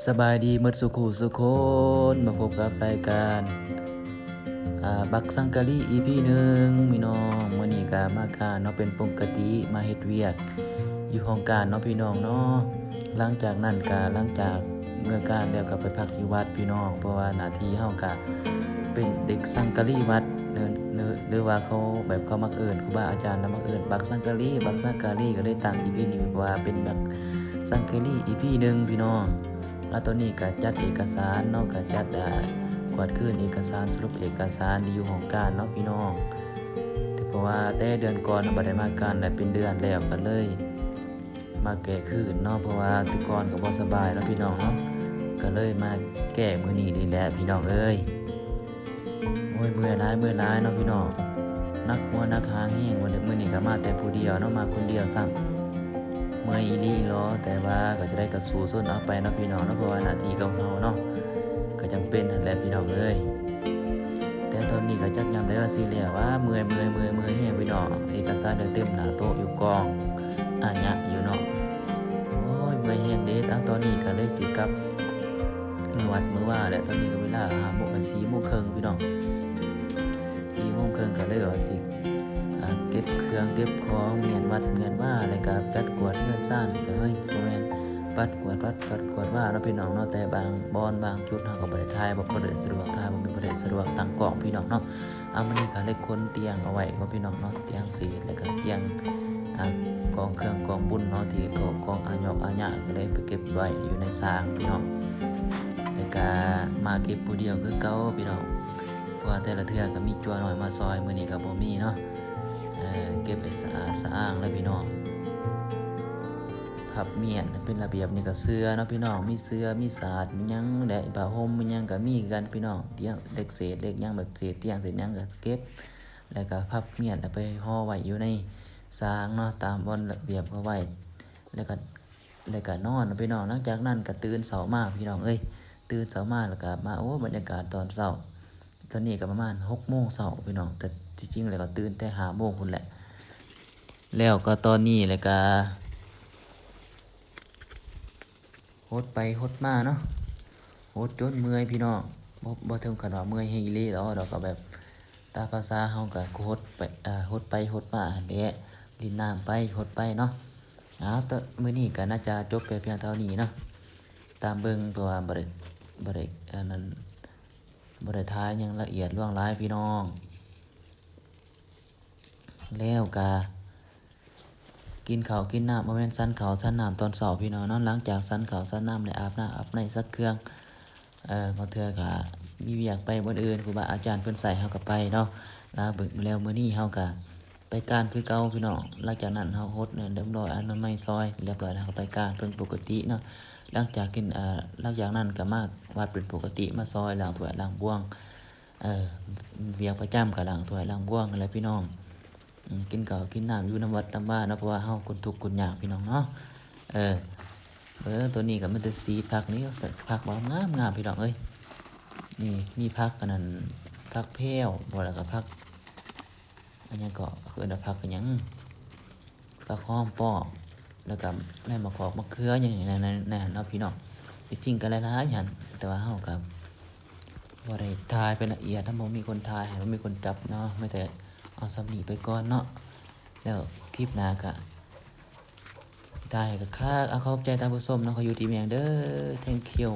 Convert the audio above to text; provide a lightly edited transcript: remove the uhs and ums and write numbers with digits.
สบายดีหมดสุขุสุคนมาพบกับรายการบักสังกะลี EP 1พี่น้องมื้อนี้ก็มาการเนาะเป็นปกติมาเฮ็ดเวียกอยู่ห้องการเนาะพี่น้องเนาะหลังจากเมื่อการแล้วก็ไปพักอยู่วัดพี่น้องเพราะว่าหน้าที่เฮาก็เป็นเด็กสังกะลีวัดหรือว่าเขาแบบเขามักเอิ้นครูบาอาจารย์มักเอิ้นบักสังกะลีก็เลยตั้ง EP นี้ว่าเป็นบักสังกะลี EP 1พี่น้อง แล้วตอนนี้ก็จัดเอกสารเนาะก็จัดกวาดคืนเอกสารสรุปเอกสารที่อยู่ของการเนาะพี่น้องแต่เพราะว่าแต่เดือนก่อนบ่ได้มาการได้เป็นเดือนแล้วก็เลยมาแก้คืนเนาะเพราะว่าแต่ก่อนก็บ่สบายเนาะพี่น้องเนาะก็เลยมาแก้มื้อนี้นี่แหละพี่น้องเอ้ยโอ้ยเมื่อยหลายเนาะพี่น้องนักหัวนักหางแฮงมื้อนี้ก็มาแต่ผู้เดียวเนาะมาคนเดียวซ้ำ เมื่อยอีหลีหรอแต่ว่าก็จะได้กระสู้ส้นเอาไปนะพี่น้องนะเพราะว่าหน้าที่ของเฮาเนาะก็จำเป็นนั่นแหละพี่น้องเอ้ยแต่ตอนนี้ก็จักยามได้ว่าสิแล้วว่าเมื่อยแฮงพี่น้องเอกสารเต็มหน้าโต๊ะอยู่กองอาญะอยู่เนาะโอ้ยเมื่อยแฮงเด้ตอนนี้ก็เลยสิกลับมื้อวัดมื้อว่าแหละตอนนี้ก็เวลา5:00 น 4:30 นพี่น้อง4:30 นก็เลยว่าสิเก็บเครื่องเก็บของเมียนวัดเมียนว่าอะไรก็ปัดกวาดเรือนซ่านเฮ้ยบ่แม่นปัดกวาดว่าเนาะพี่น้องเนาะแต่บางบางจุดเฮาก็บ่ได้ถ่ายบ่ได้สะดวกถ่ายบ่ได้สะดวกตั้งกล้องพี่น้องเนาะมื้อนี้ก็เลยขนเตียงเอาไว้ก็พี่น้องเนาะเตียงเศษแล้วก็เตียงกองเครื่องกองบุญเนาะที่กองอาญะก็เลยไปเก็บไว้อยู่ในศาลพี่น้องแล้วก็มาเก็บผู้เดียวคือเก่าพี่น้องเพราะว่าแต่ละเทื่อก็มีจั่วน้อยมาซอยมื้อนี้ก็บ่มีเนาะเก็บให้สะอาดสะอ้างแล้วพี่น้องพับเมียนเป็นระเบียบนี่ก็เสื้อเนาะพี่น้องมีเสื้อมีสาดมีหยังแดะผ้าห่มมีหยังก็มีกันพี่น้องเตียงเล็กเศษเล็กหยังแบบเศษเตียงเศษหยังก็เก็บแล้วก็พับเมียนแล้วไปห่อไว้อยู่ในซางเนาะตามบนระเบียบเขาไว้แล้วก็นอนพี่น้องหลังจากนั้นก็ตื่นเช้ามาพี่น้องเอ้ยตื่นเช้ามาแล้วก็มาโอ้บรรยากาศตอนเช้าตอนนี้ก็ประมาณ 6:00 นเช้าพี่น้องแต่ที่จริงแล้วก็ตื่นแต่ 5:00 นพุ่นแหละแล้วก็ตอนนี้แล้วก็โหดไปโหดมาเนาะโหดจนเมื่อยพี่น้องบ่ถึงขนาดว่าเมื่อยแฮงอีหลีดอกก็แบบตามภาษาเฮาก็โหดไปโหดไปโหดมาหั่นแหละลินน้ำไปโหดไปเนาะตมื้อนี้ก็น่าจะจบไปเพียงเท่านี้เนาะตามเบิ่งเพราะว่าบ่ได้อันนั้นบ่ได้ถ่ายหยังละเอียดล่วงหลายพี่น้องแล้วก็กินข้าวกินน้ำบ่แม่นซันข้าวซันน้ำตอนเช้าพี่น้องเนาะหลังจากซันข้าวซันน้ำได้อาบน้ำอาบในสักเครื่องบางเทื่อก็มีเวียกไปบ่อื่นครูบาอาจารย์เพิ่นใส่เฮาก็ไปเนาะลาบึกแล้วมื้อนี้เฮาก็ไปการคือเก่าพี่น้องหลังจากนั้นเฮาฮดเนี่ยเรียบร้อยอนามัยซอยเรียบร้อยแล้วก็ไปการเป็นปกติเนาะหลังจากกินหลังจากนั้นก็มาวัดเป็นปกติมาซอยล้างถ้วยล้างบ้วงเอ่อเวียกประจำก็ล้างถ้วยล้างบ้วงนั่นแหละพี่น้องกินข้าวกินน้ำอยู่น้ำวัดน้ำบ้านเนาะเพราะว่าเฮาคนทุกข์คนยากพี่น้องเนาะเออตัวนี้ก็มันจะสีผักนี้ผักบ่งามพี่น้องเอ้ยนี่มีผักอันนั้นผักแพรวบ่แล้วก็ผักอันหยังก็คืออันผักอันหยังผักหอมป้อมแล้วก็ในมะกอกมะเขืออย่างนั้นนั่นเนาะพี่น้องจริงๆก็หลายๆหั่นแต่ว่าเฮาก็บ่ได้ถ่ายเป็นละเอียดถ้าบ่มีคนถ่ายให้บ่มีคนจับเนาะไม่แต่เอาสำนีไปก่อนเนาะแล้วคลิปหน้าก็ได้ก็ขอบใจท่านผู้ชมเนาะเขาอยู่ดีมีแรงเด้อ thank you